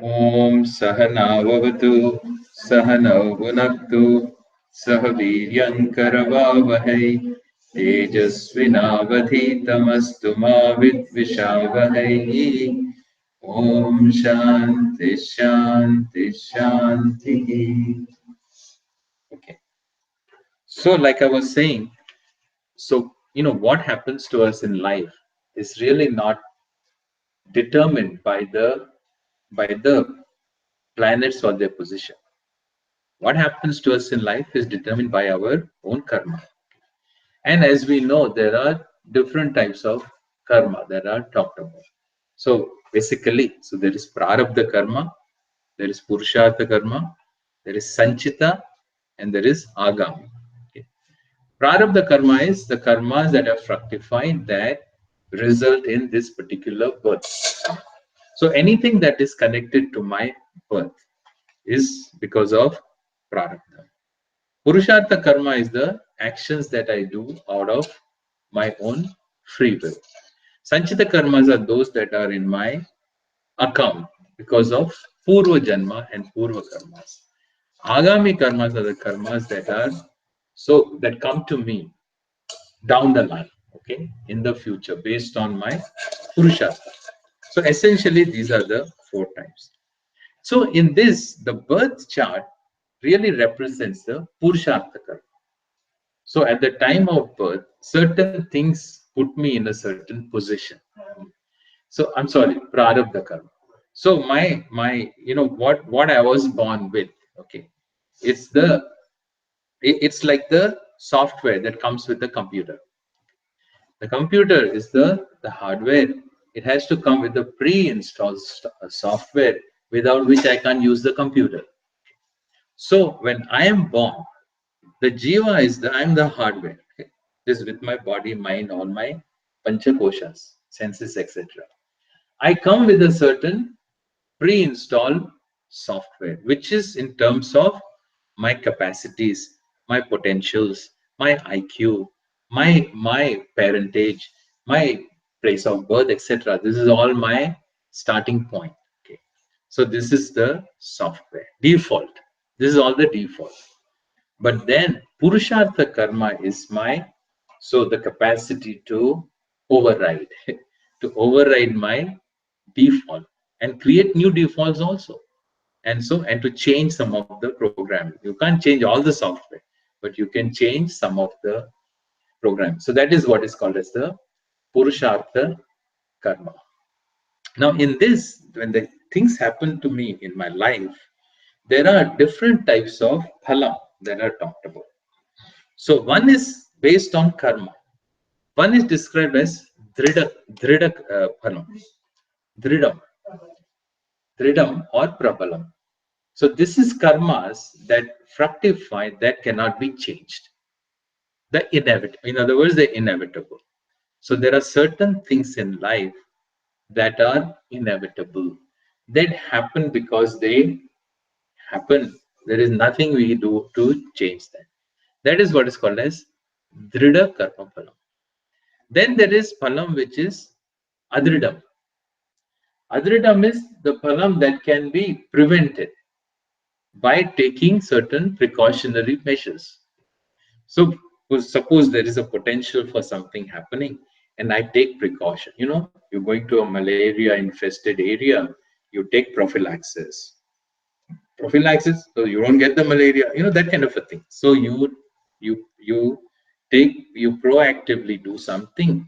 Om Sahanavavatu Sahanau Bhunaktu Sahaviryankaravavahai Tejasvinavadhitamastu ma vidvishavahai. Om Shanti Shanti Shanti. Okay. So, like I was saying, what happens to us in life is really not determined by the planets or their position. What happens to us in life is determined by our own karma. And as we know, there are different types of karma that are talked about. So basically, there is prarabdha karma, there is purushartha karma, there is sanchita, and there is agami. Okay. Prarabdha karma is the karmas that are fructified that result in this particular birth. So anything that is connected to my birth is because of prarabdha. Purushartha karma is the actions that I do out of my own free will. Sanchita karmas are those that are in my account because of Purva Janma and Purva karmas. Agami karmas are the karmas that come to me down the line, okay, in the future based on my Purushartha. So essentially, these are the four types. So in this, the birth chart really represents the Purushartha karma. So at the time of birth, certain things put me in a certain position. So I'm sorry, prarabdha karma. So my what I was born with, okay, it's it's like the software that comes with the computer. The computer is the hardware. It has to come with the pre-installed software without which I can't use the computer. So when I am born, the jiva is I'm the hardware. Okay? This with my body, mind, all my panchakoshas, senses, etc. I come with a certain pre-installed software, which is in terms of my capacities, my potentials, my IQ, my parentage, my place of birth, etc. This is all my starting point. Okay. So this is the software default. This is all the default. But then Purushartha karma is the capacity to override, to override my default and create new defaults also. And to change some of the programming. You can't change all the software, but you can change some of the programs. So that is what is called as the Purushartha karma. Now, in this, when the things happen to me in my life, there are different types of phala that are talked about. So one is based on karma. One is described as phalam, dridam, dridam or prabalam. So this is karmas that fructify that cannot be changed. The inevitable, in other words, the inevitable. So there are certain things in life that are inevitable. That happen because they happen. There is nothing we do to change that. That is what is called as drida karma phalam. Then there is phalam which is adridam. Adridam is the phalam that can be prevented by taking certain precautionary measures. So suppose there is a potential for something happening and I take precaution. You're going to a malaria infested area, you take prophylaxis. Prophylaxis, so you don't get the malaria, that kind of a thing. So you proactively do something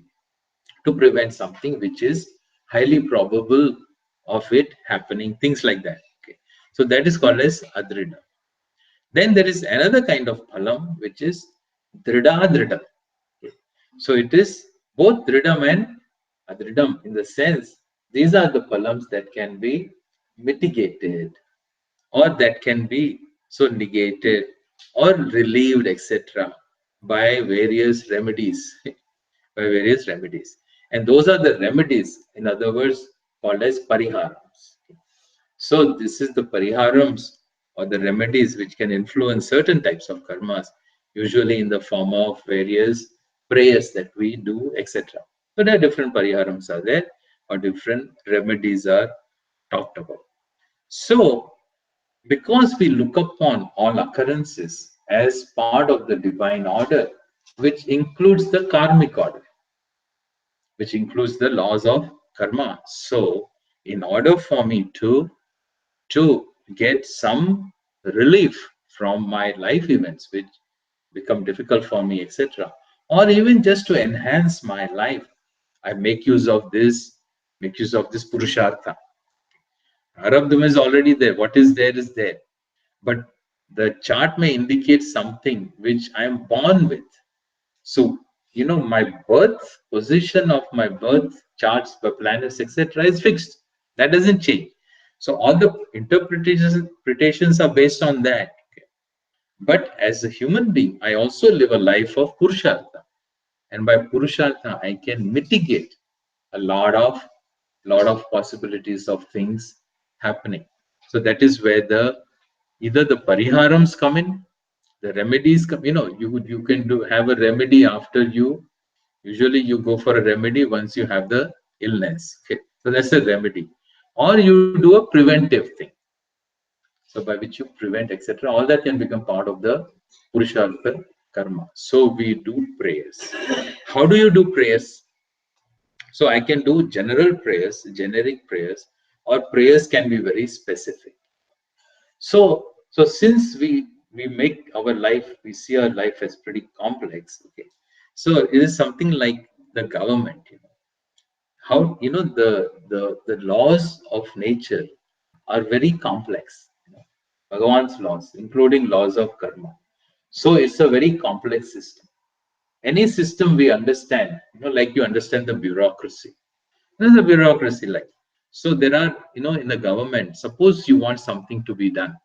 to prevent something which is highly probable of it happening, things like that. Okay. So that is called as adrida. Then there is another kind of phalam which is drida dridam. Okay. So it is both dridam and adridam in the sense these are the phalams that can be mitigated or that can be negated or relieved, etc., by various remedies. By various remedies. And those are the remedies, in other words, called as pariharams. So this is the pariharams or the remedies which can influence certain types of karmas, usually in the form of various prayers that we do, etc. So there are different pariharams are there or different remedies are talked about. So, because we look upon all occurrences as part of the divine order, which includes the karmic order, which includes the laws of karma. So, in order for me to get some relief from my life events, which become difficult for me, etc., or even just to enhance my life, I make use of this purushartha. Arabdham is already there. What is there is there. But the chart may indicate something which I am born with. So, my birth position of my birth charts, the planets, etc., is fixed. That doesn't change. So, all the interpretations are based on that. But as a human being, I also live a life of Purushartha. And by Purushartha, I can mitigate a lot of possibilities of things happening. So that is where either the pariharams come in, the remedies come. You can have a remedy after you. Usually, you go for a remedy once you have the illness. Okay, so that's a remedy, or you do a preventive thing. So by which you prevent, etc. All that can become part of the Purushartha karma. So we do prayers. How do you do prayers? So I can do general prayers, generic prayers, or prayers can be very specific. So since we make our life, we see our life as pretty complex. Okay, so it is something like the government. How the laws of nature are very complex. Bhagavan's laws, including laws of karma. So it's a very complex system. Any system we understand, like you understand the bureaucracy. There's a bureaucracy like. So there are, in the government, suppose you want something to be done.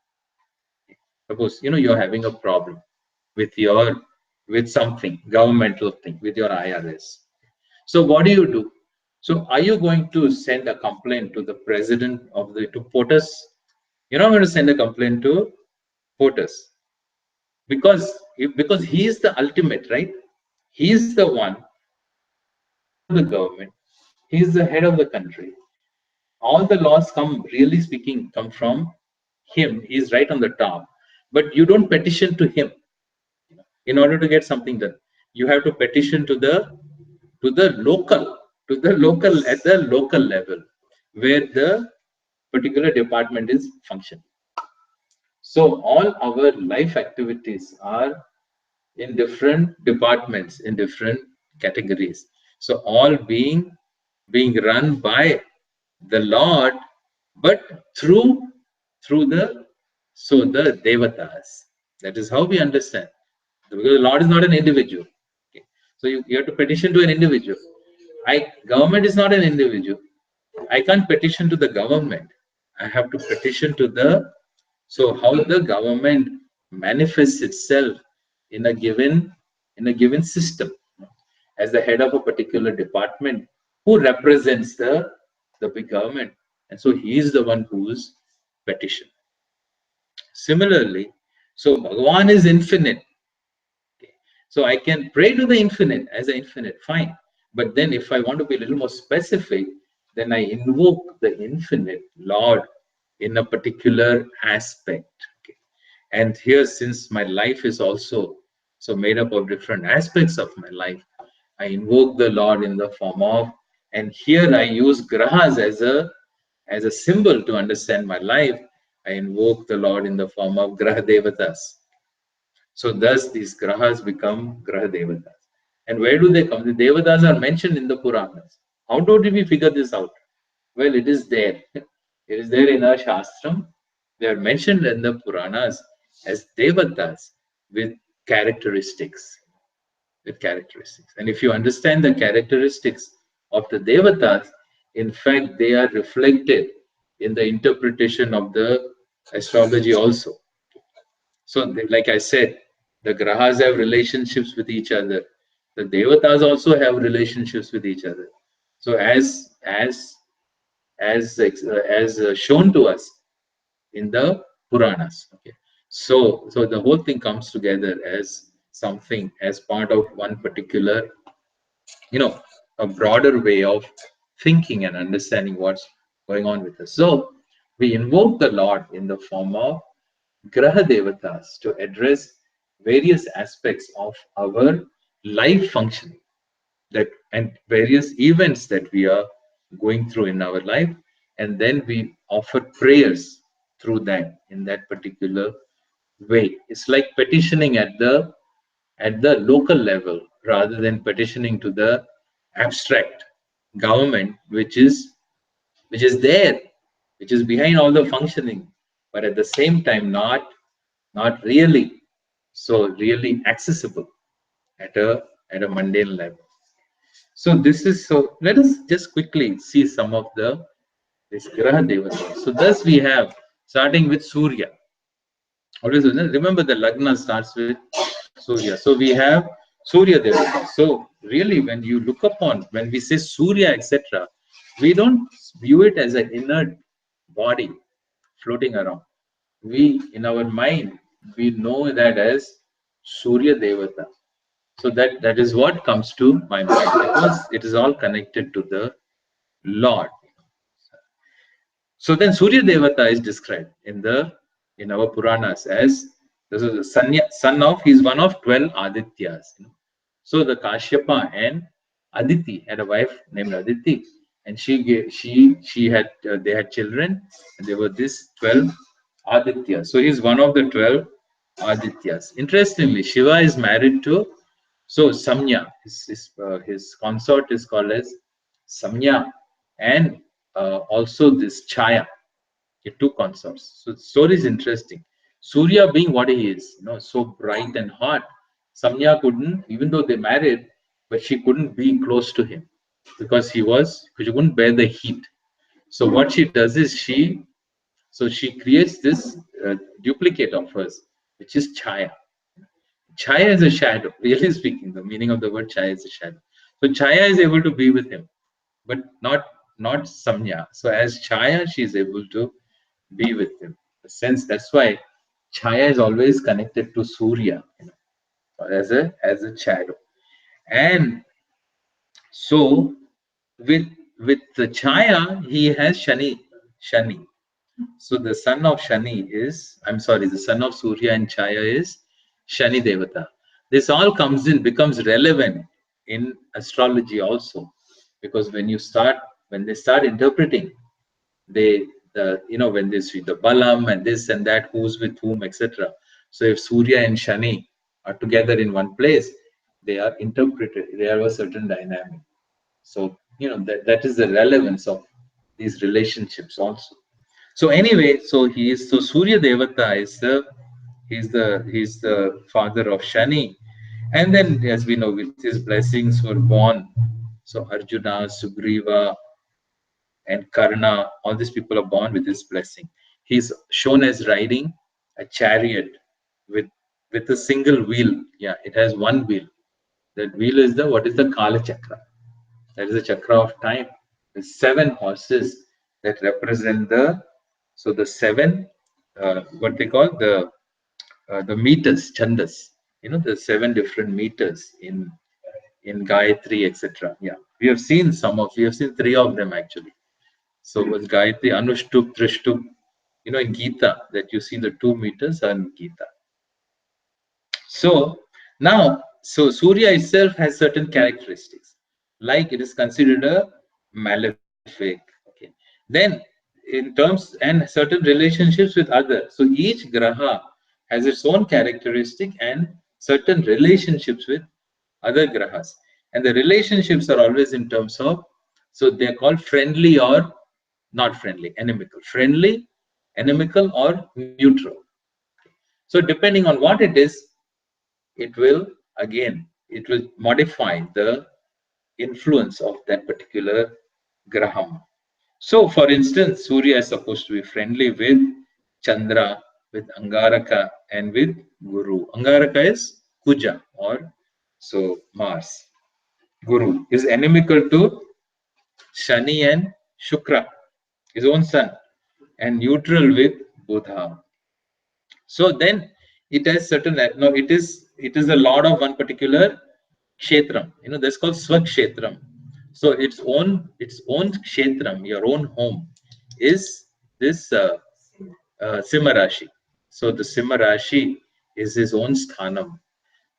Suppose, you're having a problem with with something, governmental thing, with your IRS. So what do? So are you going to send a complaint to the president to POTUS? You're not going to send a complaint to POTUS because he is the ultimate, right? He is the one, head of the government. He is the head of the country. All the laws really speaking, come from him. He is right on the top. But you don't petition to him in order to get something done. You have to petition to the local, at the local level, where the particular department is functioning. So all our life activities are in different departments, in different categories. So all being run by the Lord, but through the devatas. That is how we understand. Because the Lord is not an individual. Okay. So you have to petition to an individual. Government is not an individual. I can't petition to the government. I have to petition to how the government manifests itself in a given system as the head of a particular department who represents the big government, and so he is the one who's petition. Similarly, so Bhagavan is infinite. Okay. So I can pray to the infinite as an infinite, fine. But then if I want to be a little more specific, then I invoke the infinite Lord in a particular aspect. Okay. And here, since my life is also so made up of different aspects of my life, I invoke the Lord in the form of, and here I use grahas as a symbol to understand my life. I invoke the Lord in the form of graha devatas. So thus these grahas become graha devatas. And where do they come? The devatas are mentioned in the Puranas. How did we figure this out? Well, it is there. It is there in our Shastram. They are mentioned in the Puranas as devatas with characteristics. And if you understand the characteristics of the devatas, in fact, they are reflected in the interpretation of the astrology also. So, like I said, the grahas have relationships with each other. The devatas also have relationships with each other. So, as shown to us in the Puranas. Okay, so the whole thing comes together as something, as part of one particular, a broader way of thinking and understanding what's going on with us. So we invoke the Lord in the form of Graha Devatas to address various aspects of our life functioning, that and various events that we are going through in our life, and then we offer prayers through that in that particular way. It's like petitioning at the local level rather than petitioning to the abstract government, which is there, which is behind all the functioning, but at the same time not really so really accessible at a mundane level. So this is so. Let us just quickly see some of the this graha devatas. So thus we have starting with Surya. Always remember the lagna starts with Surya. So we have Surya Devata. So really, when you look upon when we say Surya, etc., we don't view it as an inert body floating around. We in our mind we know that as Surya Devata. So that is what comes to my mind because it is all connected to the Lord. So then Surya Devata is described in our Puranas as this is the son of he's one of 12 Adityas. So the Kashyapa and Aditi had a wife named Aditi, and she had they had children, and there were these 12 Adityas. So he's one of the 12 Adityas. Interestingly, Shiva is married to Samya. His consort is called as Samya, and also this Chaya. Two consorts. So the story is interesting. Surya being what he is, so bright and hot, Samya couldn't, even though they married, but she couldn't be close to him because she couldn't bear the heat. So what she does is she creates this duplicate of hers, which is Chaya. Chaya is a shadow, really speaking. The meaning of the word Chaya is a shadow. So Chaya is able to be with him, but not Samya. So as Chaya, she is able to be with him. The sense that's why Chaya is always connected to Surya, as a shadow. And so with the Chaya, he has Shani. So the son of Shani is, I'm sorry, the son of Surya and Chaya is Shani Devata. This all becomes relevant in astrology also, because when they start interpreting, they when they see the Balam and this and that, who's with whom, etc. So if Surya and Shani are together in one place, they are interpreted. They have a certain dynamic. So that is the relevance of these relationships also. So anyway, so Surya Devata is he's the father of Shani, and then as we know, with his blessings were born. So Arjuna, Sugriva, and Karna, all these people are born with his blessing. He's shown as riding a chariot with a single wheel. Yeah, it has one wheel. That wheel is what is the Kala Chakra. That is the chakra of time. The seven horses that represent the seven what they call the meters, chandas. The seven different meters in Gayatri, etc. Yeah, we have seen three of them actually. So was Gayatri, Anushtup, Trishtup, in Gita that you see the 2 meters are in Gita. So now, so Surya itself has certain characteristics, like it is considered a malefic. Okay. Then, in terms and certain relationships with others. So each graha has its own characteristic and certain relationships with other grahas, and the relationships are always in terms of. So they are called friendly or not friendly, inimical, friendly, inimical, or neutral. So depending on what it is, it will modify the influence of that particular graham. So for instance, Surya is supposed to be friendly with Chandra, with Angaraka, and with Guru. Angaraka is Kuja, or so Mars. Guru is inimical to Shani and Shukra, his own son, and neutral with Buddha. So then it has certain no, it is a lot of one particular kshetram. That's called swakshetram. So its own kshetram, your own home, is this Simha Rashi. So the Simha Rashi is his own sthanam.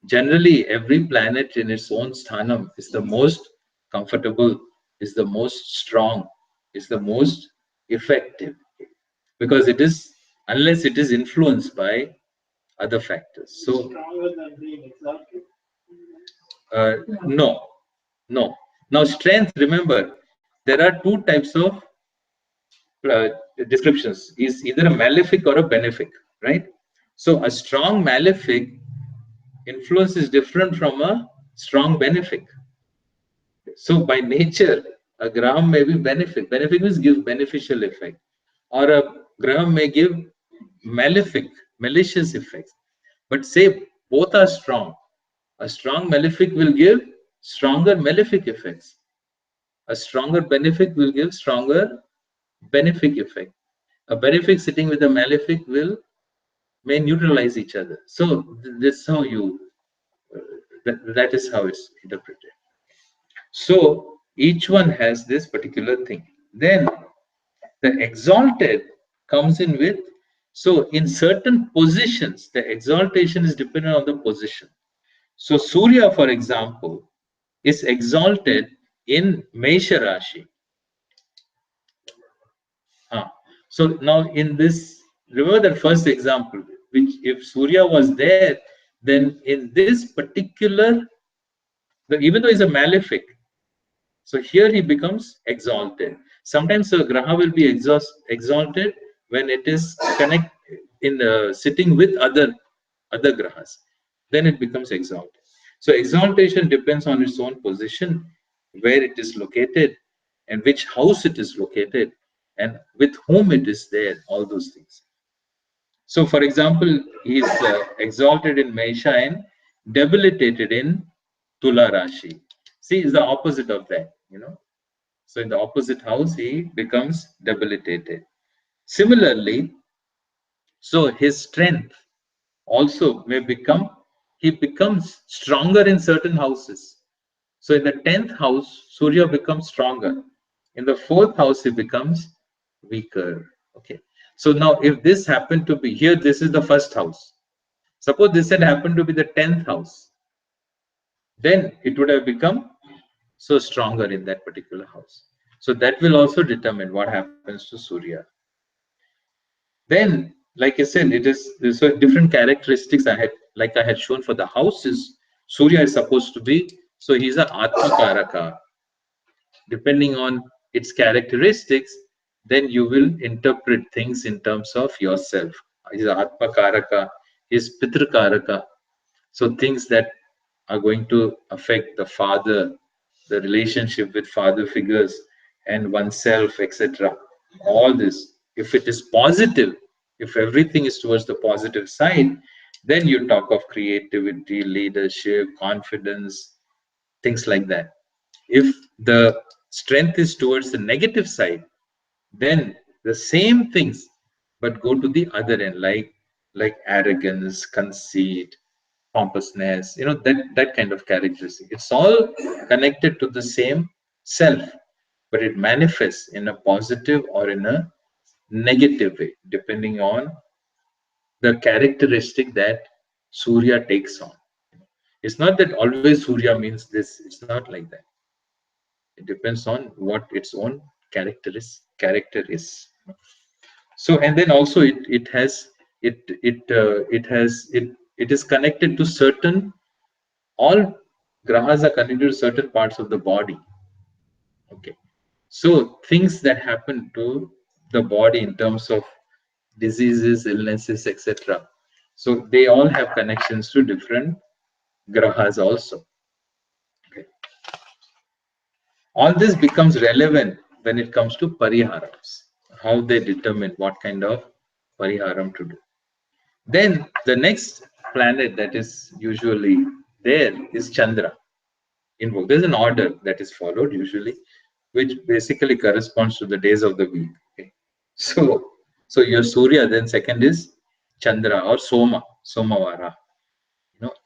Generally, every planet in its own sthanam is the most comfortable, is the most strong, is the most effective, because it is, unless it is influenced by other factors. So, no, no. Now, strength, remember, there are two types of uh, descriptions, is either a malefic or a benefic, right? So, a strong malefic influence is different from a strong benefic. So by nature, a graham may be benefic. Benefic means give beneficial effect, or a graham may give malefic, malicious effects. But say both are strong. A strong malefic will give stronger malefic effects. A stronger benefic will give stronger benefic effect. A benefic sitting with a malefic will may neutralize each other. So this is how you that is how it's interpreted. So each one has this particular thing. Then the exalted comes in with, so in certain positions, the exaltation is dependent on the position. So Surya, for example, is exalted in Mesha Rashi. Ah. So now in this, remember that first example, which if Surya was there, then in this particular, even though he's a malefic, so here he becomes exalted. Sometimes a graha will be exalted when it is connect in sitting with other grahas. Then it becomes exalted. So exaltation depends on its own position, where it is located, and which house it is located, and with whom it is there. All those things. So, for example, he is exalted in Mesha and debilitated in Tula Rashi. See, it's the opposite of that. So in the opposite house, he becomes debilitated. Similarly, so his strength also may become, he becomes stronger in certain houses. So in the 10th house, Surya becomes stronger. In the 4th house, he becomes weaker. Okay. So now if this happened to be here, this is the first house. Suppose this had happened to be the 10th house, then it would have become so stronger in that particular house. So that will also determine what happens to Surya. Then, like I said, it is there's so different characteristics I had shown for the houses. Surya is supposed to be, so he's an Atma Karaka. Depending on its characteristics, then you will interpret things in terms of yourself. He's Atma Karaka, he's Pitra Karaka. So things that are going to affect the father, the relationship with father figures and oneself, etc. All this, if it is positive, if everything is towards the positive side, then you talk of creativity, leadership, confidence, things like that. If the strength is towards the negative side, then the same things, but go to the other end, like arrogance, conceit, pompousness, that kind of characteristic. It's all connected to the same self, but it manifests in a positive or in a negative way, depending on the characteristic that Surya takes on. It's not that always Surya means this, it's not like that. It depends on what its own character is. So, and then also it has it is connected to certain, all grahas are connected to certain parts of the body. Okay, so things that happen to the body in terms of diseases, illnesses, etc. So they all have connections to different grahas also. Okay. All this becomes relevant when it comes to pariharams, how they determine what kind of pariharam to do. Then the next planet that is usually there is Chandra. There's an order that is followed usually, which basically corresponds to the days of the week. Okay. So your Surya, then second is Chandra or Somavara.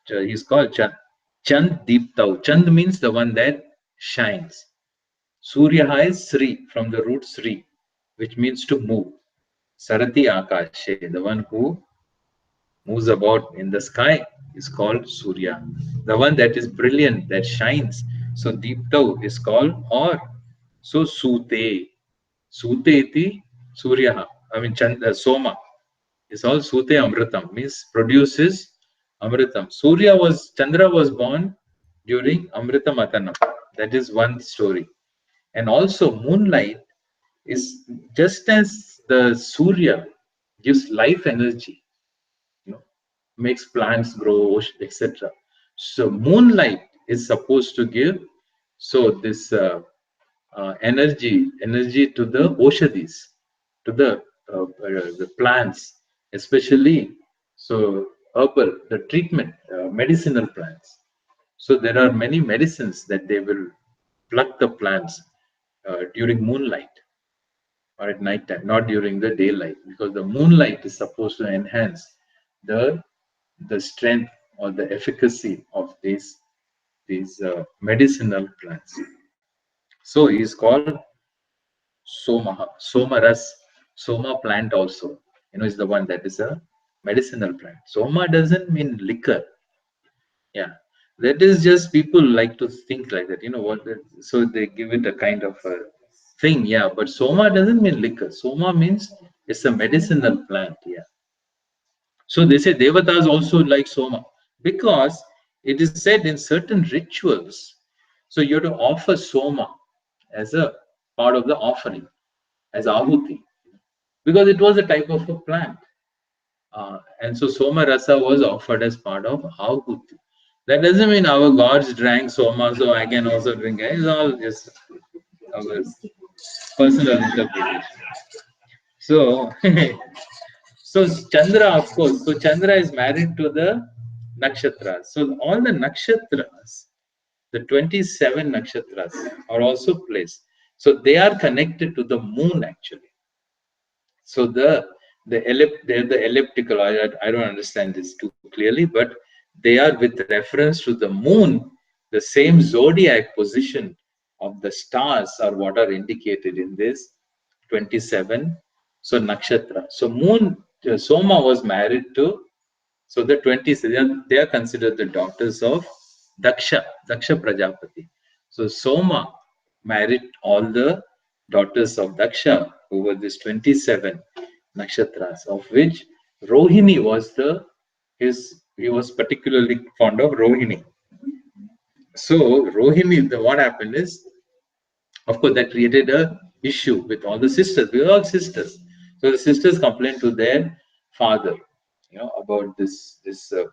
He's called Chand Deeptau. Chand means the one that shines. Surya is Sri, from the root Sri, which means to move. Sarati Akashe, the one who moves about in the sky, is called Surya. The one that is brilliant, that shines. So Deeptau is called or. So Sute. Sute iti Surya. I mean Soma. It's all Sute Amritam, means produces Amritam. Chandra was born during Amrita Matanam. That is one story. And also moonlight is just as the Surya gives life energy, you know, makes plants grow, etc. So moonlight is supposed to give this energy to the oshadis, to the plants, especially herbal, the treatment, medicinal plants. So there are many medicines that they will pluck the plants during moonlight or at night time, not during the daylight, because the moonlight is supposed to enhance the the strength or the efficacy of these medicinal plants. So he is called Somaha, Somaras, Soma plant also. Is the one that is a medicinal plant. Soma doesn't mean liquor. Yeah, that is just people like to think like that. You know what? So they give it a kind of a thing. Yeah, but Soma doesn't mean liquor. Soma means it's a medicinal plant. Yeah. So they say Devatas also like Soma because it is said in certain rituals. So you have to offer Soma as a part of the offering, as Ahuti, because it was a type of a plant. And so Soma Rasa was offered as part of Ahuti. That doesn't mean our gods drank Soma, so I can also drink. It's all just our personal interpretation. So, so Chandra, of course, so Chandra is married to the nakshatras. So all the nakshatras, the 27 nakshatras are also placed. So they are connected to the moon actually. So they're the elliptical. I don't understand this too clearly, but they are with reference to the moon, the same zodiac position of the stars are what are indicated in this 27. So nakshatra. So moon Soma was married to the 20s, they are considered the daughters of Daksha Prajapati. So Soma married all the daughters of Daksha, who were these 27 nakshatras, of which Rohini was he was particularly fond of Rohini. So Rohini, what happened is, of course, that created a issue with all the sisters. We were all sisters. So the sisters complained to their father, about this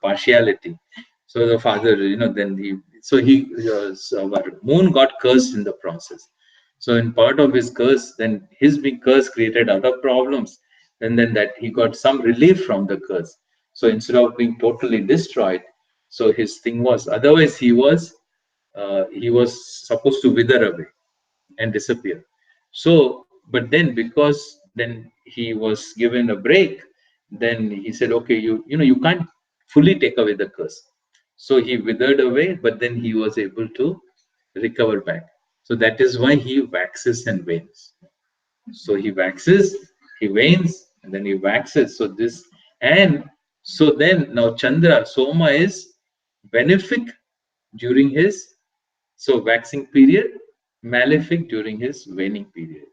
partiality. So the father, then our moon got cursed in the process. So in part of his curse, then his big curse created other problems, and then that he got some relief from the curse. So instead of being totally destroyed, so his thing was, otherwise he was supposed to wither away and disappear. So, but then because then he was given a break, then he said, okay, you can't fully take away the curse. So he withered away, but then he was able to recover back. So that is why he waxes and wanes. So he waxes, he wanes, and then he waxes. So then now Chandra, Soma is benefic during his waxing period, malefic during his waning period.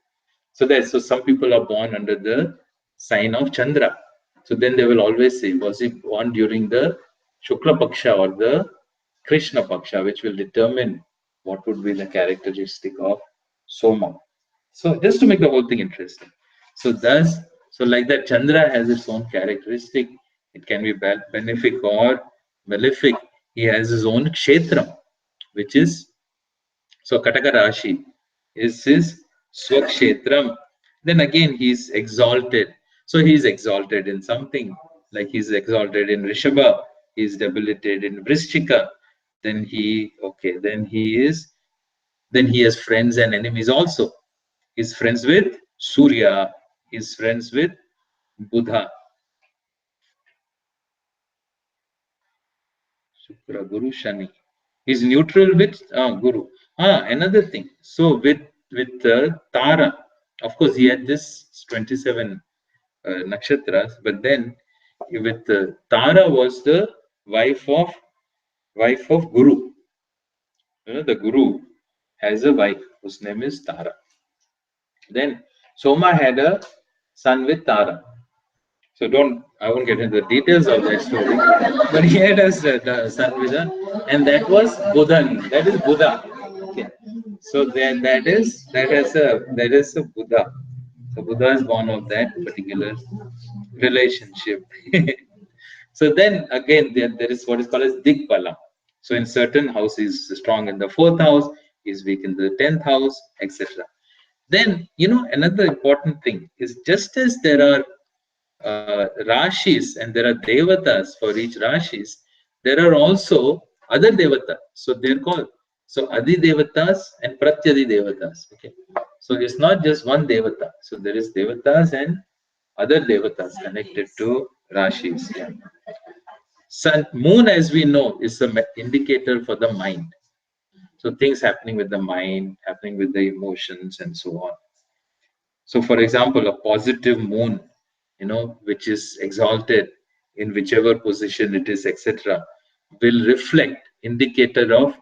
So some people are born under the sign of Chandra. So then they will always say, was he born during the Shukla Paksha or the Krishna Paksha, which will determine what would be the characteristic of Soma. So just to make the whole thing interesting. So like that, Chandra has its own characteristic. It can be benefic or malefic. He has his own kshetra, which is Kataka Rashi is his Swakshetram. Then again, he's exalted. So he's exalted in something, like he's exalted in Rishabha, he's debilitated in Vrishchika. Then he has friends and enemies also. He's friends with Surya, he's friends with Buddha, Shukra, Guru, Shani. He's neutral with Guru. Another thing. So with Tara, of course, he had this 27 nakshatras, but then with Tara was the wife of Guru. The Guru has a wife whose name is Tara. Then Soma had a son with Tara. So I won't get into the details of that story, but he had a son with her, and that was Buddhan. That is Buddha. Okay. So then that is a Buddha. So Buddha is born of that particular relationship. So then again, there is what is called as Digbala. So in certain house, he's strong in the fourth house, he's weak in the 10th house, etc. Then, another important thing is just as there are Rashis and there are Devatas for each Rashis, there are also other Devatas. So they're called Adi Devatas and Pratyadi Devatas. Okay. So it's not just one Devata. So there is Devatas and other Devatas connected to Rashis. Yeah. Sun, moon, as we know, is an indicator for the mind. So things happening with the mind, happening with the emotions, and so on. So, for example, a positive moon, which is exalted in whichever position it is, etc., will reflect indicator of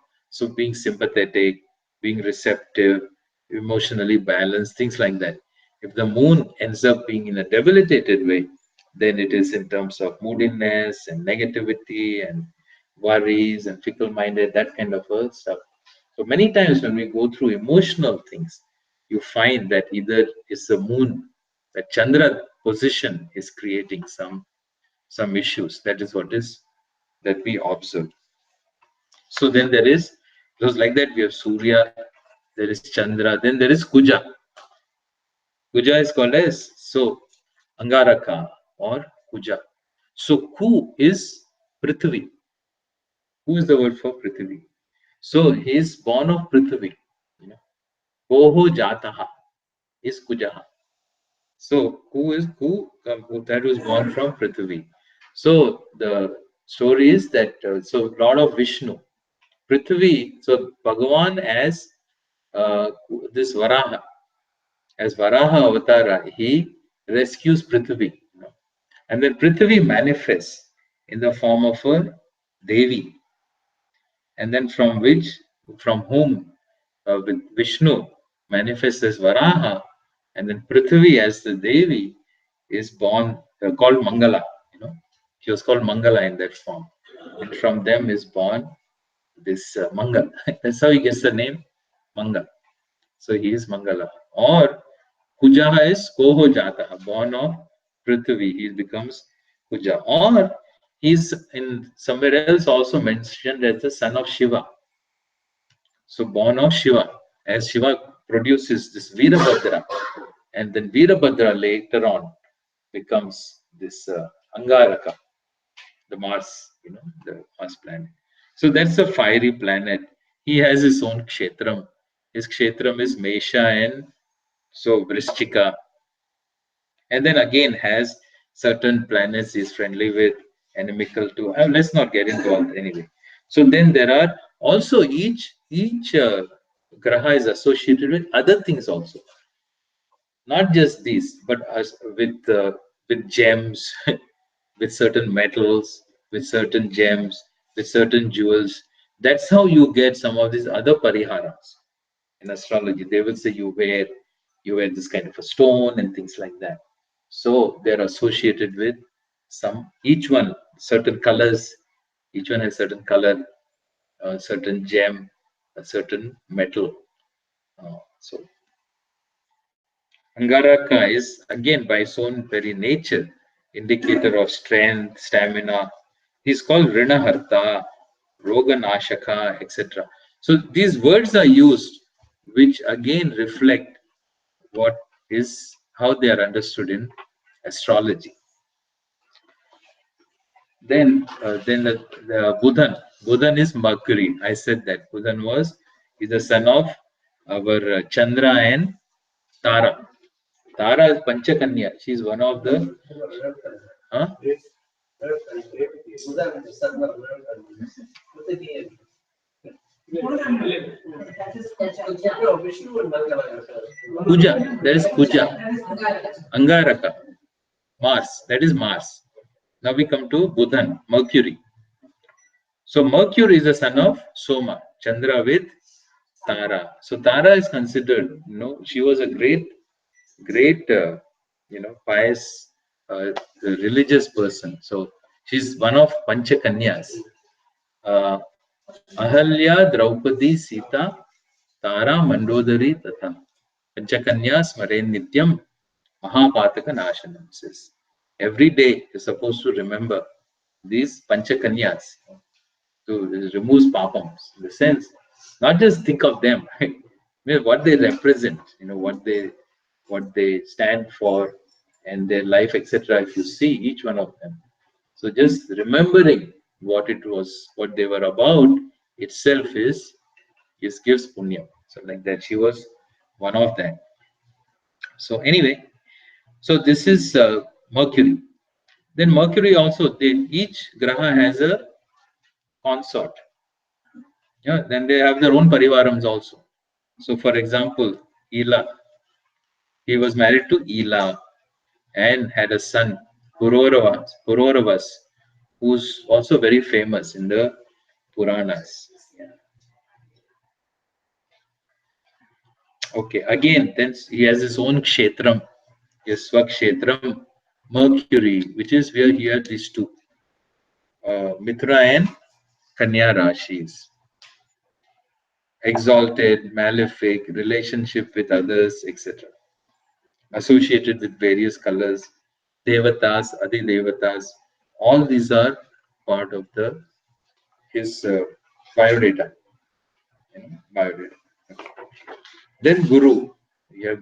being sympathetic, being receptive, emotionally balanced, things like that. If the moon ends up being in a debilitated way, then it is in terms of moodiness and negativity and worries and fickle-minded, that kind of stuff. So many times when we go through emotional things, you find that either it's the moon, the Chandra position is creating some issues. That is what is that we observe. So then there is, because like that we have Surya, there is Chandra, then there is Kuja. Kuja is called as Angaraka or Kuja. So Ku is Prithvi. Who is the word for Prithvi? So he is born of Prithvi. Koho Jataha is Kujaha. So who that was born from Prithvi. So the story is that Lord of Vishnu, Prithvi, so Bhagavan as this Varaha, as Varaha Avatara, he rescues Prithvi. And then Prithvi manifests in the form of a Devi, and then from whom with Vishnu manifests as Varaha, and then Prithvi as the Devi is born, called Mangala. She was called Mangala in that form, and from them is born this Mangal. That's how he gets the name Mangal. So he is Mangala. Or Kujaha is Koho Jataha, born of Prithvi. He becomes Kuja. Or he's in somewhere else also mentioned as the son of Shiva. So born of Shiva, as Shiva produces this Virabhadra, and then Virabhadra later on becomes this Angaraka, the Mars, the Mars planet. So that's a fiery planet. He has his own kshetram. His kshetram is Mesha and Vrishchika, and then again has certain planets he's friendly with, inimical to. Let's not get into all that anyway. So then there are also each graha is associated with other things also, not just these, but with gems, with certain metals, with certain gems, with certain jewels. That's how you get some of these other pariharas in astrology. They will say you wear this kind of a stone and things like that. So they're associated with each one certain colors. Each one has certain color, a certain gem, a certain metal. So Angaraka is again by its own very nature indicator of strength, stamina. He's called Rinaharta, Roganashaka, etc. So these words are used, which again reflect what is how they are understood in astrology. Then the Budhan is Mercury. I said that Budhan is the son of our Chandra and Tara. Tara is Panchakanya. She's one of the. Huh? Kuja. There is Kuja. Angaraka. Mars. That is Mars. Now we come to Budhan, Mercury. So Mercury is the son of Soma, Chandra with Tara. So Tara is considered, she was a great, pious, religious person. So she's one of Panchakanyas. Uh, Ahalya, Draupadi, Sita, Tara, Mandodari, Tata. Panchakanyas, Smaren Nityam, Mahapataka Nashanam says. Every day you're supposed to remember these Panchakanyas to remove papams. In the sense, not just think of them, what they represent, what they stand for, and their life, etc. If you see each one of them, so just remembering what it was, what they were about itself is gives punya. So like that, she was one of them. So anyway, so this is Mercury. Then Mercury also, each graha has a consort. Yeah, then they have their own parivarams also. So for example, Ela, he was married to Ela and had a son, Pururavas, who's also very famous in the Puranas. Yeah. Okay, again, then he has his own kshetram, his swakshetram, Mercury, which is where he had these two, Mitra and Kanya Rashis. Exalted, malefic, relationship with others, etc. Associated with various colors, devatas, adi devatas. All these are part of the his biodata. Biodata. Okay. Then Guru,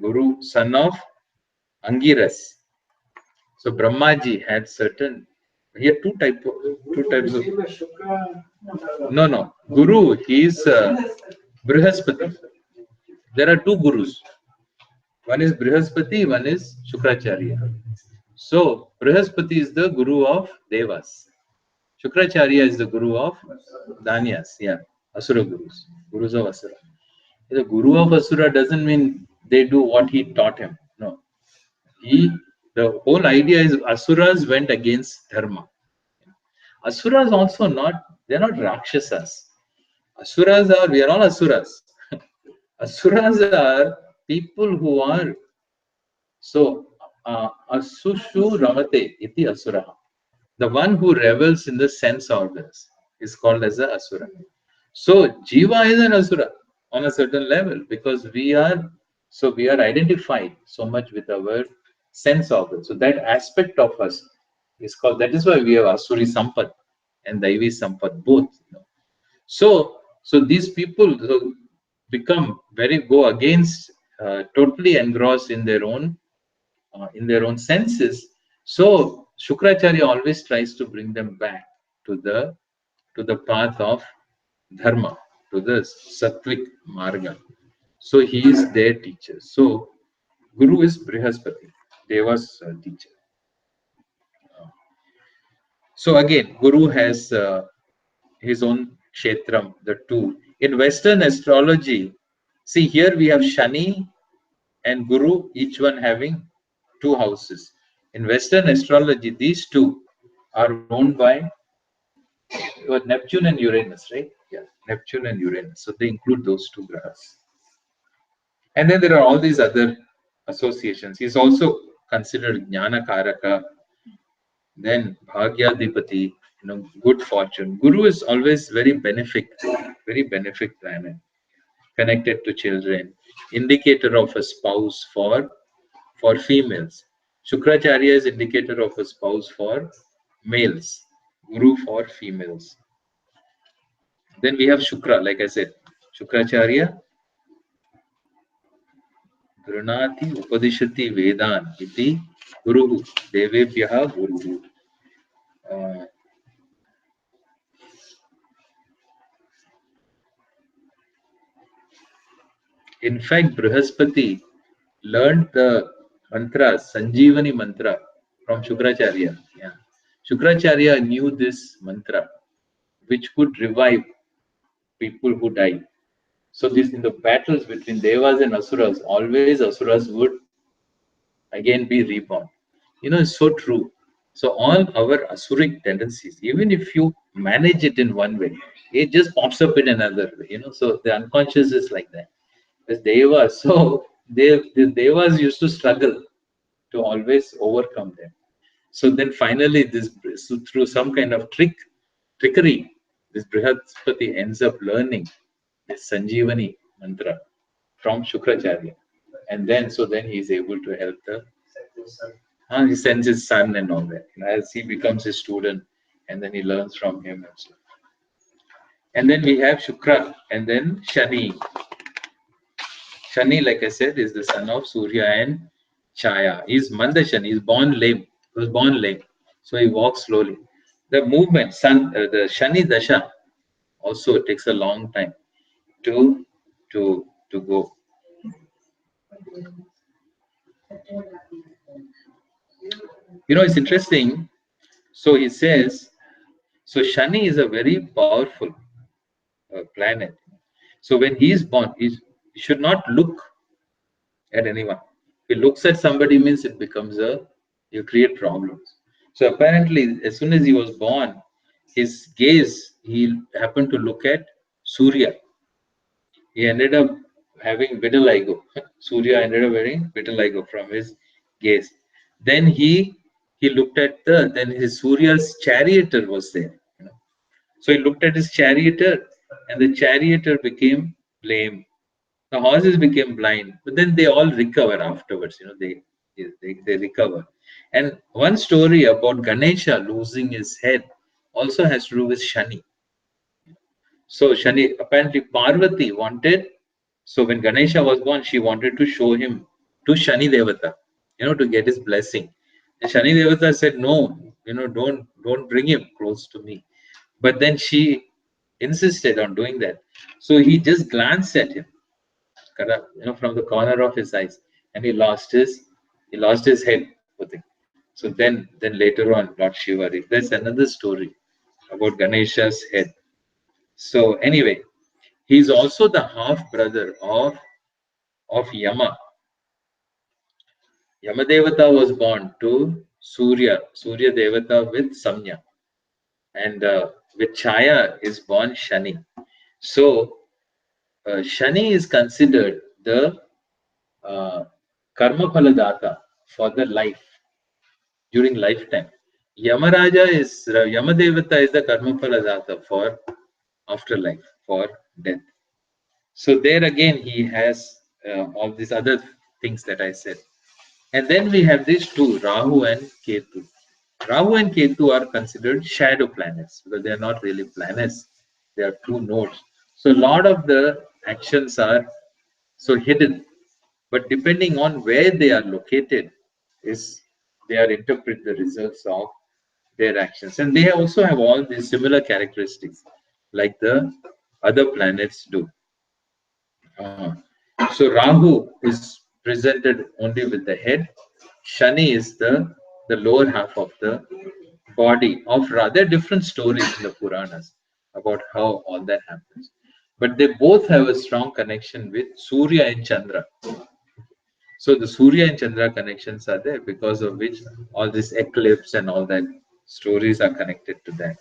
Guru, son of Angiras. So Brahmaji had certain. He had two types of. No. Guru, he is Brihaspati. There are two gurus. One is Brihaspati, one is Shukracharya. So Brihaspati is the guru of Devas. Shukracharya is the guru of Danyas. Yeah, Asura gurus. Gurus of Asura. The guru of Asura doesn't mean they do what he taught him. No. The whole idea is Asuras went against Dharma. Asuras also they're not Rakshasas. Asuras we are all Asuras. Asuras are people who are, so, Asushu Ramate iti Asura. The one who revels in the sense organs is called as a Asura. So Jiva is an Asura on a certain level because we are identified so much with our sense organs. So that aspect of us is called, that is why we have Asuri Sampat and Daivi Sampat both. So these people go against, totally engrossed in their own senses. So Shukracharya always tries to bring them back to the path of dharma, to the sattvic marga. So he is their teacher. So Guru is Brihaspati, Deva's teacher. So again, Guru has his own kshetram, the two. In Western astrology, see here we have Shani and Guru, each one having two houses. In Western astrology, these two are owned by Neptune and Uranus, right? Yeah, Neptune and Uranus. So they include those two grahas. And then there are all these other associations. He's also considered Jnana Karaka, then Bhagyadipati, good fortune. Guru is always very benefic planet, connected to children, indicator of a spouse for females. Shukracharya is indicator of a spouse for males, Guru for females. Then we have Shukra, like I said, Shukracharya, Grunati Upadishati Vedan iti Guru, Devebhyaha Guru. Uh, in fact, Brihaspati learned the mantra, Sanjeevani mantra from Shukracharya. Yeah. Shukracharya knew this mantra, which could revive people who died. So this, in the battles between Devas and Asuras, always Asuras would again be reborn. It's so true. So all our asuric tendencies, even if you manage it in one way, it just pops up in another way. So the unconscious is like that. As devas, so the devas used to struggle to always overcome them. So then finally, so through some kind of trickery, this Brihaspati ends up learning this Sanjeevani mantra from Shukracharya. And then he's able to help he sends his son and all that. As he becomes his student, and then he learns from him and so. And then we have Shukra, and then Shani. Shani, like I said, is the son of Surya and Chaya. He's Mandashani. He's born lame. He was born lame, so he walks slowly. The movement, the Shani Dasha, also takes a long time to to go. It's interesting. So he says, so Shani is a very powerful planet. So when he is born, he should not look at anyone. If he looks at somebody, means it becomes you create problems. So apparently, as soon as he was born, his gaze, he happened to look at Surya. He ended up having vitiligo. Surya ended up having vitiligo from his gaze. Then he looked at then his Surya's charioteer was there. So he looked at his charioteer, and the charioteer became lame. The horses became blind, but then they all recover afterwards. They recover. And one story about Ganesha losing his head also has to do with Shani. So Shani, apparently Parvati wanted. So when Ganesha was born, she wanted to show him to Shani Devata, to get his blessing. And Shani Devata said, "No, don't bring him close to me." But then she insisted on doing that. So he just glanced at him, correct, from the corner of his eyes, and he lost his head. Poor thing. So then later on, Lord Shiva. There's another story about Ganesha's head. So anyway, he's also the half brother of Yama. Yamadevata was born to Surya Devata with Samya, and with Chaya is born Shani. So Shani is considered the uh, karma phaladata for the life during lifetime. Yamadevata is the karma phaladata for afterlife, for death. So there again he has all these other things that I said. And then we have these two, Rahu and Ketu. Rahu and Ketu are considered shadow planets because they are not really planets, they are two nodes. So a lot of the actions are so hidden, but depending on where they are located, is they are interpret the results of their actions. And they also have all these similar characteristics like the other planets do. Uh, so Rahu is presented only with the head. Shani is the lower half of the body of Ra. There are different stories in the Puranas about how all that happens. But they both have a strong connection with Surya and Chandra. So the Surya and Chandra connections are there because of which all this eclipse and all that stories are connected to that.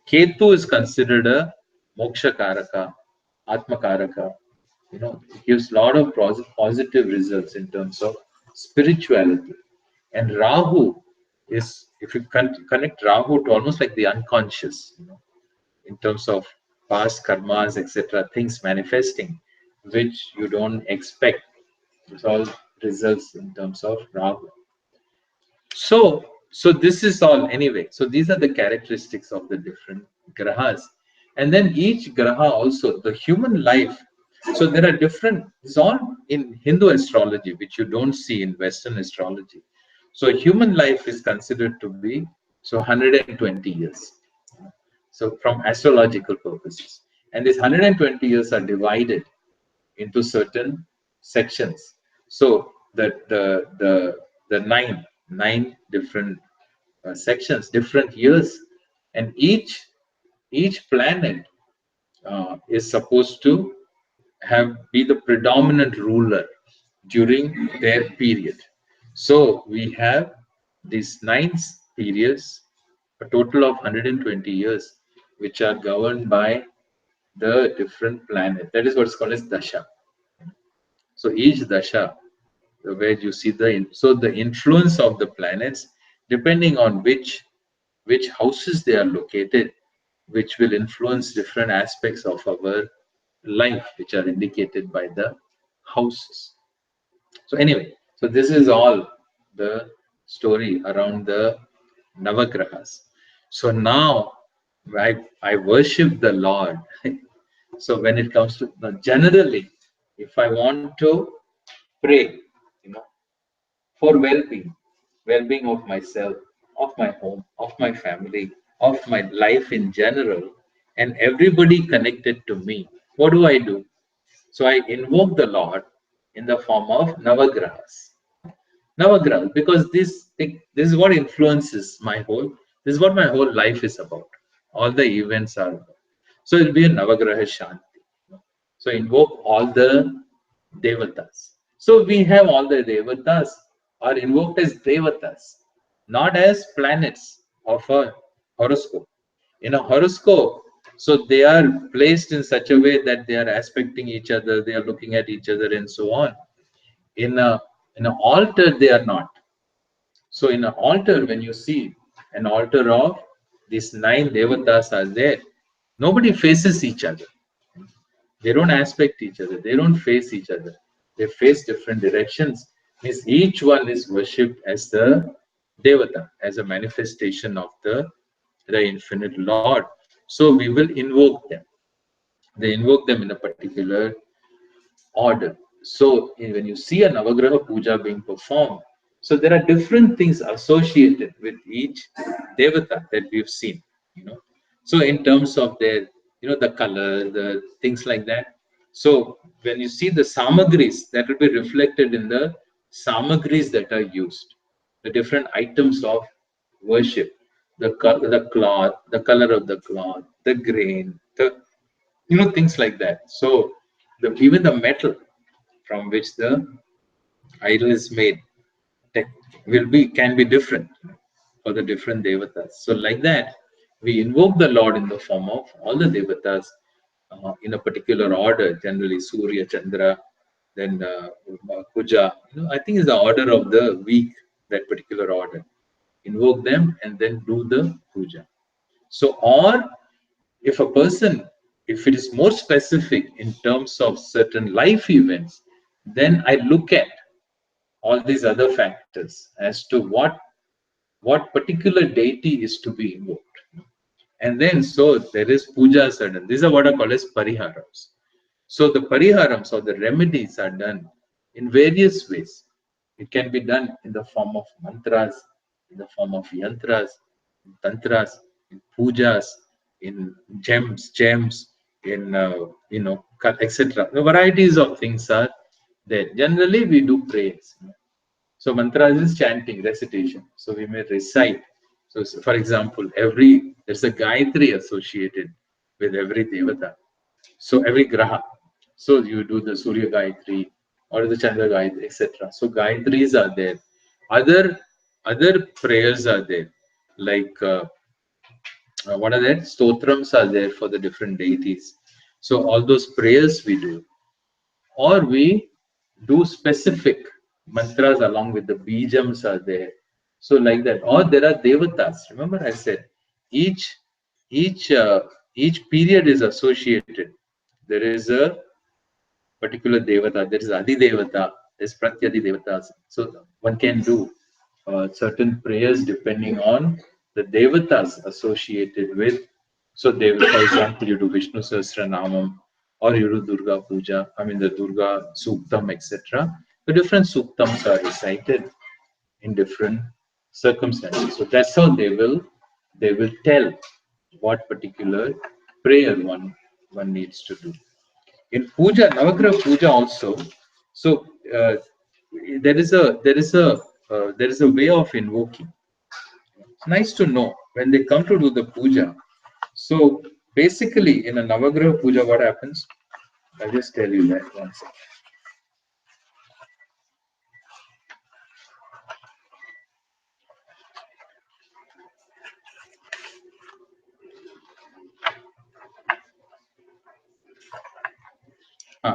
Ketu is considered a moksha karaka, atma karaka. It gives a lot of positive results in terms of spirituality. And Rahu is, if you connect Rahu to almost like the unconscious, in terms of past karmas, etc., things manifesting, which you don't expect. It all results in terms of Rahu. So this is all anyway. So these are the characteristics of the different grahas, and then each graha also the human life. So there are different. It's all in Hindu astrology, which you don't see in Western astrology. So human life is considered to be 120 years. So from astrological purposes, and these 120 years are divided into certain sections. So the nine different sections, different years, and each planet is supposed to be the predominant ruler during their period. So we have these 9 periods, a total of 120 years, which are governed by the different planets. That is what's called as dasha. So each dasha, where you see so the influence of the planets, depending on which houses they are located, which will influence different aspects of our life, which are indicated by the houses. So anyway, so this is all the story around the Navagrahas. So now I worship the Lord. So when it comes to now generally, if I want to pray, you know, for well-being of myself, of my home, of my family, of my life in general, and everybody connected to me, what do I do? So I invoke the Lord in the form of Navagrahas. Navagrahas, because this is what influences my whole. This is what my whole life is about. All the events are about. So it'll be a Navagraha Shanti. So invoke all the Devatas. So we have all the Devatas are invoked as Devatas, not as planets of a horoscope. In a horoscope, so they are placed in such a way that they are aspecting each other, they are looking at each other, and so on. In a in an altar, they are not. So in an altar, when you see an altar of these 9 devatas are there, nobody faces each other. They don't aspect each other. They don't face each other. They face different directions. Means each one is worshipped as the devata, as a manifestation of the infinite Lord. So we will invoke them. They invoke them in a particular order. So when you see a Navagraha puja being performed, so there are different things associated with each devata that we've seen, you know. So in terms of their, the color, the things like that. So when you see the samagris, that will be reflected in the samagris that are used, the different items of worship, the cloth, the color of the cloth, the grain, the things like that. So even the metal from which the idol is made can be different for the different devatas. So like that, we invoke the Lord in the form of all the devatas in a particular order. Generally, Surya, Chandra, then Kuja. I think is the order of the week. That particular order. Invoke them and then do the puja. So, or if a person, if it is more specific in terms of certain life events, then I look at all these other factors as to what particular deity is to be invoked. And then so there is puja sadhan. These are what are called as pariharams. So the pariharams or the remedies are done in various ways. It can be done in the form of mantras, in the form of yantras, in tantras, in pujas, in gems, in etc. The varieties of things are there. Generally, we do prayers. So mantras is chanting, recitation. So we may recite. So for example, there's a Gayatri associated with every devata. So every graha. So you do the Surya Gayatri or the Chandra Gayatri, etc. So Gayatris are there. Other prayers are there. Like what are there? Stotrams are there for the different deities. So all those prayers we do, or we do specific mantras along with the bijams are there. So like that, or there are devatas. Remember I said each each uh, each period is associated. There is a particular devata. There is Adi Devata. There's Pratyadi Devatas. So one can do certain prayers depending on the devatas associated with. So, for example, you do Vishnu Sahasranamam or you do Durga Puja, the Durga Suktam, etc. The different Suktams are recited in different circumstances. So that's how they will tell what particular prayer one needs to do. In puja, Navagraha puja also, so there is a way of invoking. It's nice to know when they come to do the puja. So basically, in a Navagraha puja, what happens? I'll just tell you that one second.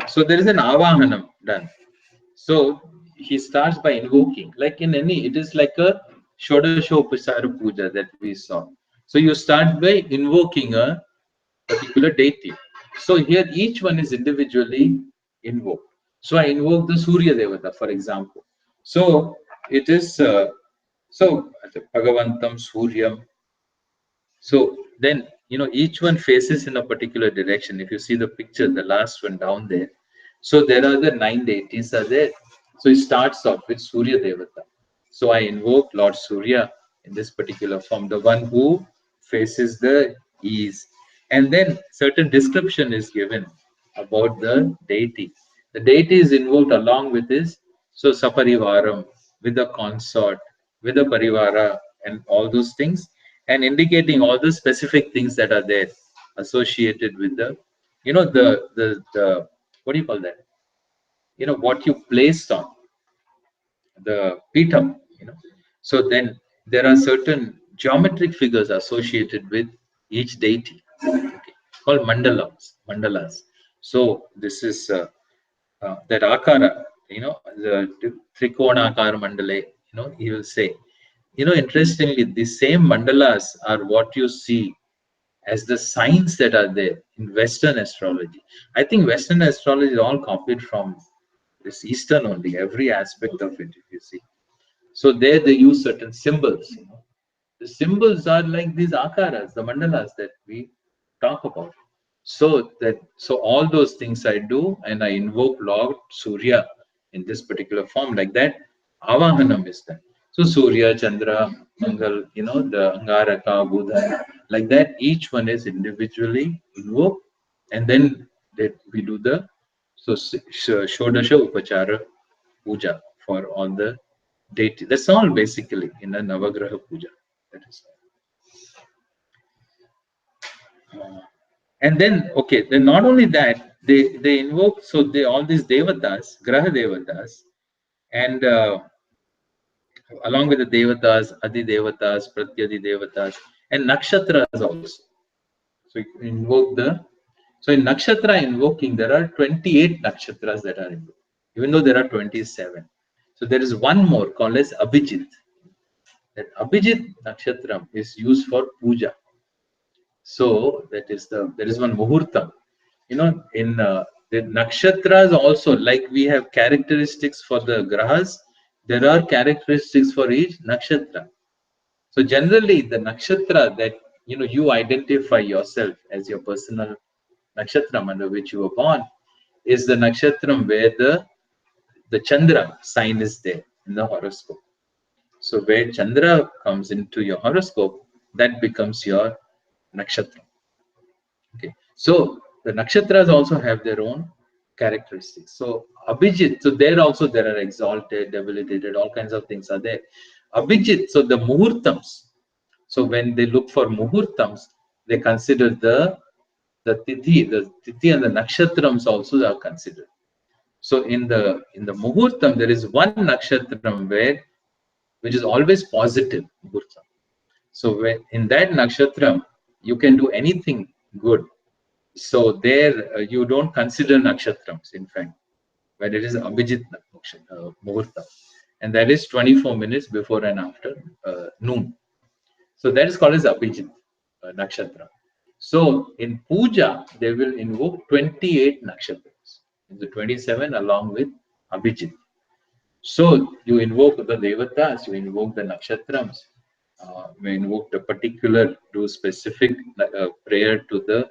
So there is an avahanam done. So he starts by invoking, like in any, it is like a Shodashopasara puja that we saw. So you start by invoking a particular deity. So here each one is individually invoked. So I invoke the Surya Devata, for example. So it is so Bhagavantam Suryam. So then each one faces in a particular direction. If you see the picture, the last one down there. So there are the 9 deities are there. So it starts off with Surya Devata. So I invoke Lord Surya in this particular form, the one who faces the east. And then certain description is given about the deity. The deity is invoked along with his Saparivaram, with the consort, with the Parivara, and all those things, and indicating all the specific things that are there associated with the what do you call that? What you placed on the Petam, So then there are certain geometric figures associated with each deity, okay, called mandalas. So this is that akara, the trikona akara mandale, he will say, interestingly, the same mandalas are what you see as the signs that are there in Western astrology. I think Western astrology is all copied from this Eastern only, every aspect of it, if you see. So there they use certain symbols. The symbols are like these akaras, the mandalas that we talk about. So all those things I do, and I invoke Lord Surya in this particular form, like that. Avahanam is that. So Surya, Chandra, Mangal, the Angaraka, Buddha, like that. Each one is individually invoked, and then that we do the Shodasha Upachara Puja for all the deity. That's all basically in a Navagraha Puja. That is all. And then, okay, then not only that, they invoke, so they all these devatas, Graha devatas, and along with the devatas, Adi devatas, Pratyadi devatas, and nakshatras also. So you invoke so in nakshatra invoking, there are 28 nakshatras that are invoked, even though there are 27. So there is one more called as Abhijit. That Abhijit nakshatram is used for puja. So there is one muhurtam. In the nakshatras also, like we have characteristics for the grahas, there are characteristics for each nakshatra. So generally, the nakshatra that you identify yourself as your personal nakshatram under which you were born is the nakshatram where the Chandra sign is there in the horoscope. So where Chandra comes into your horoscope, that becomes your nakshatra. Okay. So the nakshatras also have their own characteristics. So Abhijit, so there also there are exalted, debilitated, all kinds of things are there. Abhijit, so the muhurtams. So when they look for muhurtams, they consider the tithi and the nakshatrams also are considered. So in the muhurtam, there is one nakshatram which is always positive muhurtam. So when in that nakshatram, you can do anything good. So there you don't consider nakshatrams, in fact, where it is Abhijit Muhurta. And that is 24 minutes before and after noon. So that is called as Abhijit Nakshatra. So in Puja, they will invoke 28 nakshatras. The 27 along with Abhijit. So you invoke the devatas, you invoke the nakshatrams, we invoke the particular, do specific prayer to the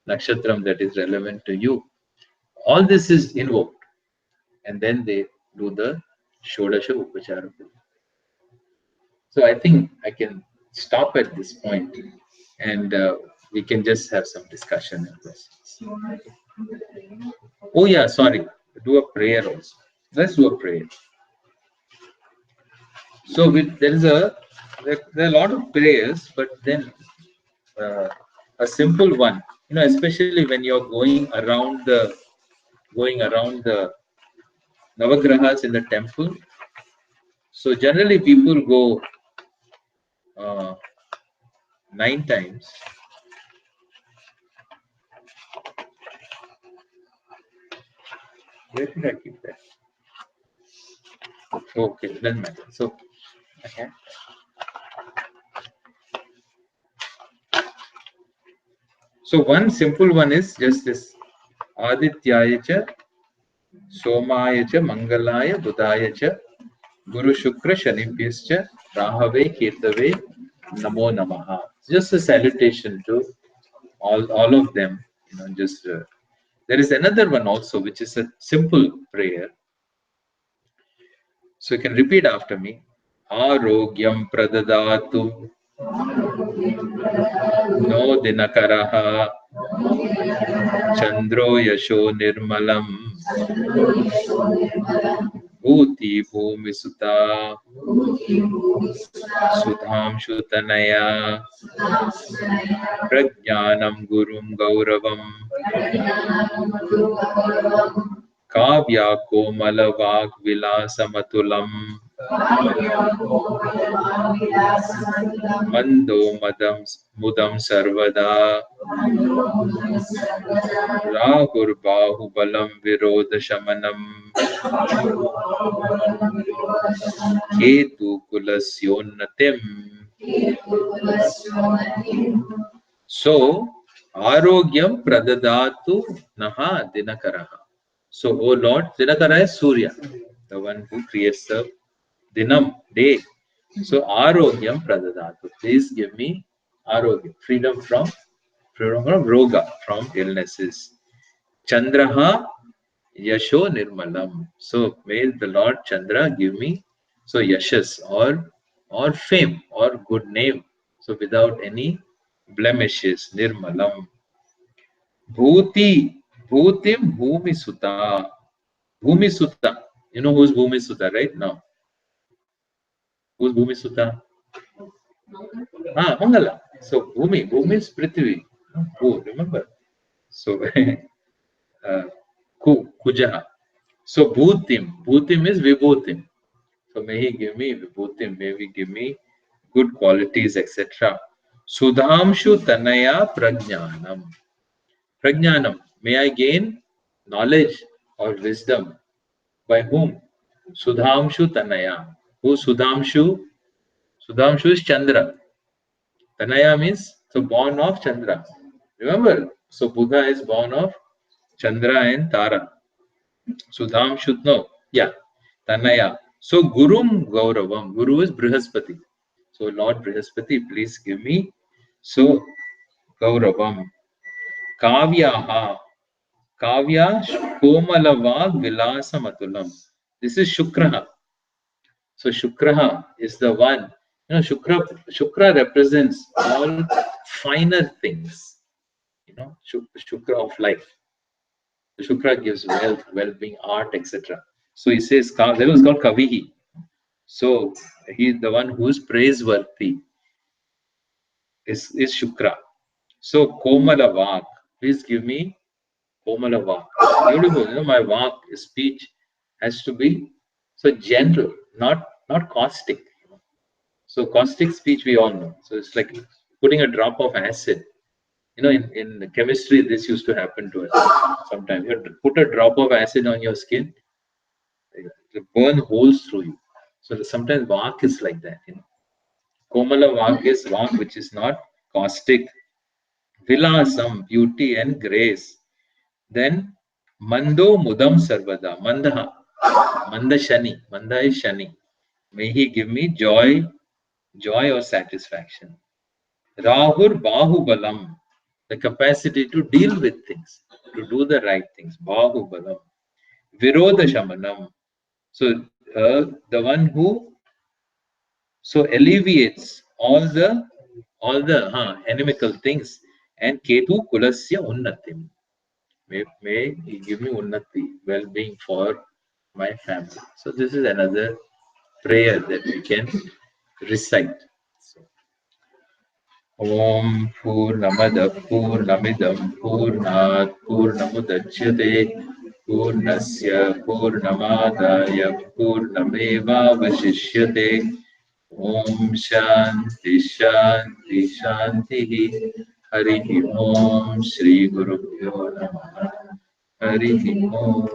nakshatram that is relevant to you. All this is invoked, and then they do the Shodasha Upachara. So I think I can stop at this point, and we can just have some discussion and questions. Oh yeah, sorry. Do a prayer also. Let's do a prayer. So there are a lot of prayers, but then a simple one. Especially when you're going around the Navagrahas in the temple. So generally people go uh, 9 times. Where did I keep that? Okay, doesn't matter. So, okay. So one simple one is just this: Adityaya cha, Somaya cha, Mangalaya, Budaya cha, Guru Shukra Shanibhyascha, Rahave Ketave, Namo Namaha. Just a salutation to all of them. Just there is another one also, which is a simple prayer. So you can repeat after me. Arogyam pradadatu no dinakaraha chandro yasho nirmalam bhuti bhumi suta sudham shutanaya prajnanam gurum gauravam kavya komala vag vilasamatulam mando madam mudam sarvada rahur bahubalam virodha shamanam ketu kulasyonatim. So arogyam pradadatu naha dinakaraha. So, O Lord, dinakara is Surya, the one who creates the dinam, day. So arogyam pradadatu. Please give me arogyam, freedom from roga, from illnesses. Chandraha yasho nirmalam. So may the Lord Chandra give me so yashas or fame or good name. So without any blemishes, nirmalam. Bhuti, bhutim bhumi suta. Bhumi suta. You know who's Bhumi suta, right? Now, who's Bhumi suta? Mangala. So Bhumi is Prithvi. Who, remember? So Kujaha. So Bhutim is Vibhutim. So may he give me Vibhutim, may he give me good qualities, etc. Sudhamshu Tanaya Prajnanam. Prajnanam. May I gain knowledge or wisdom. By whom? Sudhamshu Tanaya. Who Sudhamshu? Sudhamshu is Chandra. Tanaya means so born of Chandra. Remember, so Buddha is born of Chandra and Tara. Sudham should know. Yeah, Tanaya. So Gurum Gauravam. Guru is Brihaspati. So Lord Brihaspati, please give me. So Gauravam. Kavyaha. Kavya Komalava Vilasa Matulam. This is Shukraha. So Shukraha is the one. Shukra represents all finer things. Shukra of life. The Shukra gives wealth, well-being, art, etc. So he says, that was called Kavihi. So he is the one who is praiseworthy, is Shukra. So Komala Vak, please give me Komala Vak. Beautiful, my Vak, speech has to be so gentle, not caustic. So caustic speech we all know. So it's like putting a drop of acid. In chemistry, this used to happen to us sometimes. You have to put a drop of acid on your skin, it burn holes through you. So sometimes Vak is like that. Komala Vak is Vak which is not caustic. Vilasam, beauty and grace. Then Mando Mudam Sarvada. Mandaha. Manda Shani. Manda is Shani. May he give me joy or satisfaction. Rahur Bahubalam, the capacity to deal with things, to do the right things. Bahubalam. Virodha Shamanam. So the one who so alleviates all the inimical things. And Ketu Kulasya Unnatim. May he give me Unnati, well-being for my family. So this is another prayer that we can recite. Om Purnamada Purnamidam Purnat Purnamudachyate Purnasya Purnamadaya Purnameva Vashishyate Om Shanti Shanti Shanti Hari Om Shri Guru Pyo Namaha Harihi Om.